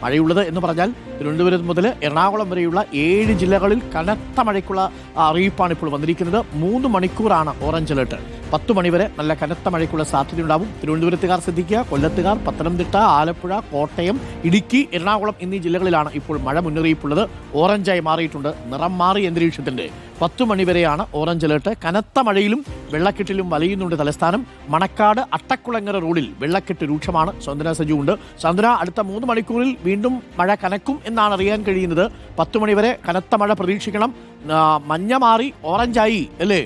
മഴയുള്ളത് എന്ന് പറഞ്ഞാൽ തിരുവനന്തപുരം മുതൽ എറണാകുളം വരെയുള്ള 7 ജില്ലകളിൽ കനത്ത മഴയ്ക്കുള്ള അറിയിപ്പാണ് ഇപ്പോൾ വന്നിരിക്കുന്നത്. 3 മണിക്കൂറാണ് ഓറഞ്ച് അലേർട്ട്. 10 മണിവരെ നല്ല കനത്ത മഴയ്ക്കുള്ള സാധ്യതയുണ്ടാവും. തിരുവനന്തപുരത്തുകാർ ശ്രദ്ധിക്കുക, കൊല്ലത്തുകാർ, പത്തനംതിട്ട, ആലപ്പുഴ, കോട്ടയം, ഇടുക്കി, എറണാകുളം എന്നീ ജില്ലകളിലാണ് ഇപ്പോൾ മഴ മുന്നറിയിപ്പുള്ളത്. ഓറഞ്ചായി മാറിയിട്ടുണ്ട്. നിറം മാറി അന്തരീക്ഷത്തിന്റെ. 10 മണിവരെയാണ് ഓറഞ്ച് അലേർട്ട്. കനത്ത മഴയിലും വെള്ളക്കെട്ടിലും വലയുന്നുണ്ട് തലസ്ഥാനം. മണക്കാട് അട്ടക്കുളങ്ങര റോഡിൽ വെള്ളക്കെട്ട് രൂക്ഷമാണ്. സ്വന്തന സജു ഉണ്ട്. സ്വന്തന, അടുത്ത 3 മണിക്കൂറിൽ വീണ്ടും മഴ കനക്കും എന്നാണ് അറിയാൻ കഴിയുന്നത്. 10 മണിവരെ കനത്ത മഴ പ്രതീക്ഷിക്കണം. മഞ്ഞ മാറി ഓറഞ്ചായി അല്ലേ?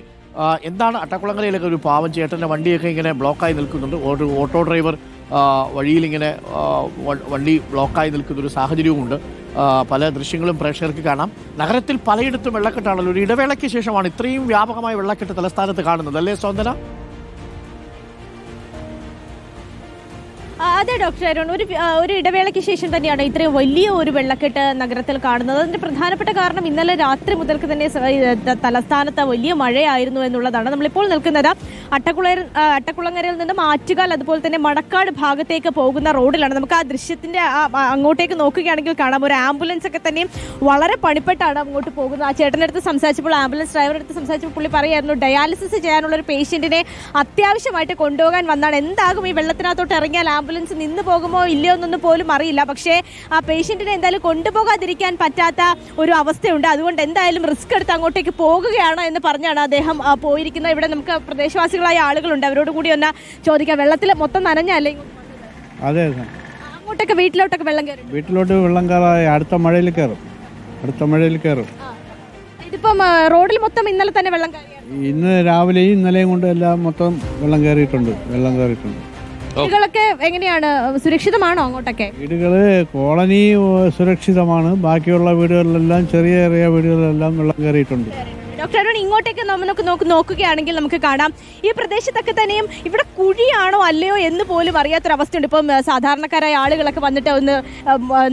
എന്താണ് അട്ടക്കുളങ്ങരയിലൊക്കെ ഒരു പാവം ചേട്ടൻ്റെ വണ്ടിയൊക്കെ ഇങ്ങനെ ബ്ലോക്കായി നിൽക്കുന്നുണ്ട്. ഒരു ഓട്ടോ ഡ്രൈവർ വഴിയിലിങ്ങനെ വണ്ടി ബ്ലോക്കായി നിൽക്കുന്നൊരു സാഹചര്യവുമുണ്ട്. പല ദൃശ്യങ്ങളും പ്രേക്ഷകർക്ക് കാണാം. നഗരത്തിൽ പലയിടത്തും വെള്ളക്കെട്ടാണല്ലോ. ഒരു ഇടവേളയ്ക്ക് ശേഷമാണ് ഇത്രയും വ്യാപകമായ വെള്ളക്കെട്ട് തലസ്ഥാനത്ത് കാണുന്നത് അല്ലേ സ്വന്തന? അതെ ഡോക്ടർ അരുൺ, ഒരു ഇടവേളയ്ക്ക് ശേഷം തന്നെയാണ് ഇത്രയും വലിയ ഒരു വെള്ളക്കെട്ട് നഗരത്തിൽ കാണുന്നത്. അതിന്റെ പ്രധാനപ്പെട്ട കാരണം ഇന്നലെ രാത്രി മുതൽക്ക് തന്നെ തലസ്ഥാനത്ത് വലിയ മഴയായിരുന്നു എന്നുള്ളതാണ്. നമ്മളിപ്പോൾ നിൽക്കുന്നത് അട്ടക്കുളങ്ങരയിൽ നിന്നും ആറ്റുകാൽ അതുപോലെ തന്നെ മണക്കാട് ഭാഗത്തേക്ക് പോകുന്ന റോഡിലാണ്. നമുക്ക് ആ ദൃശ്യത്തിന്റെ അങ്ങോട്ടേക്ക് നോക്കുകയാണെങ്കിൽ കാണാം, ഒരു ആംബുലൻസ് ഒക്കെ തന്നെ വളരെ പണിപ്പെട്ടാണ് അങ്ങോട്ട് പോകുന്നത്. ആ ചേട്ടൻ്റെ അടുത്ത് സംസാരിച്ചപ്പോൾ, ആംബുലൻസ് ഡ്രൈവറുടെ അടുത്ത് സംസാരിച്ചപ്പോൾ പുള്ളി പറയായിരുന്നു, ഡയാലിസിസ് ചെയ്യാനുള്ള ഒരു പേഷ്യന്റിനെ അത്യാവശ്യമായിട്ട് കൊണ്ടുപോകാൻ വന്നാണ്. എന്താകും ഈ വെള്ളത്തിനകത്തോട്ട് ഇറങ്ങിയാൽ ആംബുലൻസ് നിന്ന് പോകുമോ ഇല്ലയോ എന്നൊന്നും പോലും അറിയില്ല. പക്ഷേ ആ പേഷ്യന്റിനെ എന്തായാലും കൊണ്ടുപോകാതിരിക്കാൻ പറ്റാത്ത ഒരു അവസ്ഥയുണ്ട്. അതുകൊണ്ട് എന്തായാലും റിസ്ക് എടുത്ത് അങ്ങോട്ടേക്ക് പോകുകയാണ് എന്ന് പറഞ്ഞാണ് അദ്ദേഹം പോയിരിക്കുന്നത്. ഇവിടെ നമുക്ക് പ്രദേശവാസികളായ ആളുകളുണ്ട്, അവരോട് കൂടി ഒന്ന് ചോദിക്കാം. വെള്ളത്തിൽ മൊത്തം നനഞ്ഞല്ലേ? അതെ, അങ്ങോട്ടൊക്കെ വീട്ടിലോട്ടൊക്കെ വെള്ളം കയറും? വീട്ടിലോട്ട് വെള്ളം കയറാൻ അടുത്ത മഴയിൽ കയറും. ഇതിപ്പം റോഡിൽ മൊത്തം ഇന്നലെ തന്നെ വെള്ളം കയറിയാണ്. ഇന്ന് രാവിലെയും ഇന്നലെയും കൊണ്ട് എല്ലാം മൊത്തം വെള്ളം കയറിയിട്ടുണ്ട്. വീടുകളൊക്കെ എങ്ങനെയാണ്, സുരക്ഷിതമാണോ അങ്ങോട്ടൊക്കെ? വീടുകള് കോളനി സുരക്ഷിതമാണ്. ബാക്കിയുള്ള വീടുകളിലെല്ലാം ചെറിയ ചെറിയ വീടുകളിലെല്ലാം വെള്ളം കയറിയിട്ടുണ്ട്. ഡോക്ടർ അരുൺ, ഇങ്ങോട്ടേക്ക് നമുക്ക് നോക്കുകയാണെങ്കിൽ നമുക്ക് കാണാം, ഈ പ്രദേശത്തൊക്കെ തന്നെയും ഇവിടെ കുഴിയാണോ അല്ലയോ എന്ന് പോലും അറിയാത്തൊരവസ്ഥയുണ്ട്. ഇപ്പം സാധാരണക്കാരായ ആളുകളൊക്കെ വന്നിട്ട് ഒന്ന്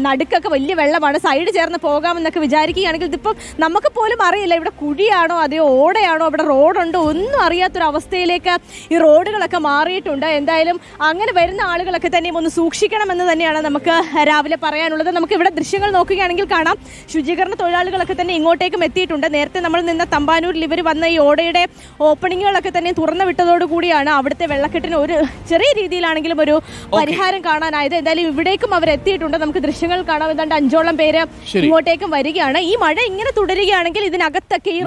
നടുക്കൊക്കെ വലിയ വെള്ളമാണ്, സൈഡ് ചേർന്ന് പോകാമെന്നൊക്കെ വിചാരിക്കുകയാണെങ്കിൽ ഇതിപ്പം നമുക്ക് പോലും അറിയില്ല ഇവിടെ കുഴിയാണോ അതെയോ ഓടയാണോ, ഇവിടെ റോഡുണ്ടോ, ഒന്നും അറിയാത്തൊരവസ്ഥയിലേക്ക് ഈ റോഡുകളൊക്കെ മാറിയിട്ടുണ്ട്. എന്തായാലും അങ്ങനെ വരുന്ന ആളുകളൊക്കെ തന്നെയും ഒന്ന് സൂക്ഷിക്കണമെന്ന് തന്നെയാണ് നമുക്ക് രാവിലെ പറയാനുള്ളത്. നമുക്ക് ഇവിടെ ദൃശ്യങ്ങൾ നോക്കുകയാണെങ്കിൽ കാണാം, ശുചീകരണ തൊഴിലാളികളൊക്കെ തന്നെ ഇങ്ങോട്ടേക്കും എത്തിയിട്ടുണ്ട്. നേരത്തെ നമ്മൾ നിന്ന തമ്പാനൂരിൽ ഇവർ വന്ന ഈ ഓടയുടെ ഓപ്പണിങ്ങുകളൊക്കെ തന്നെ തുറന്നു വിട്ടതോടുകൂടിയാണ് അവിടുത്തെ വെള്ളക്കെട്ടിന് ഒരു ചെറിയ രീതിയിലാണെങ്കിലും ഒരു പരിഹാരം കാണാനായത്. എന്തായാലും ഇവിടേക്കും അവർ എത്തിയിട്ടുണ്ട്. നമുക്ക് ദൃശ്യങ്ങൾ കാണാം, ഏതാണ്ട് 5ഓളം പേര് ഇങ്ങോട്ടേക്കും വരികയാണ്. ഈ മഴ ഇങ്ങനെ തുടരുകയാണെങ്കിൽ ഇതിനകത്തൊക്കെ ഈ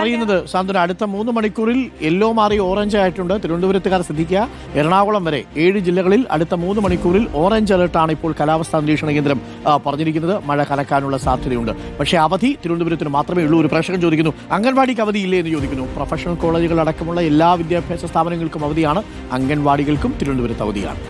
അറിയുന്നത് സാന്ത്വന, അടുത്ത 3 മണിക്കൂറിൽ യെല്ലോ മാറി ഓറഞ്ച് ആയിട്ടുണ്ട്. തിരുവനന്തപുരത്തുകാർ ശ്രദ്ധിക്കുക, എറണാകുളം വരെ 7 ജില്ലകളിൽ അടുത്ത 3 മണിക്കൂറിൽ ഓറഞ്ച് അലർട്ടാണ് ഇപ്പോൾ കാലാവസ്ഥാ നിരീക്ഷണ കേന്ദ്രം പറഞ്ഞിരിക്കുന്നത്. മഴ കനക്കാനുള്ള സാധ്യതയുണ്ട്. പക്ഷേ അവധി തിരുവനന്തപുരത്തിന് മാത്രമേ ഉള്ളൂ. ഒരു പ്രേക്ഷകൻ ചോദിക്കുന്നു, അംഗൻവാടിക്ക് അവധിയില്ലേ എന്ന് ചോദിക്കുന്നു. പ്രൊഫഷണൽ കോളേജുകൾ അടക്കമുള്ള എല്ലാ വിദ്യാഭ്യാസ സ്ഥാപനങ്ങൾക്കും അവധിയാണ്. അംഗൻവാടികൾക്കും തിരുവനന്തപുരത്ത് അവധിയാണ്.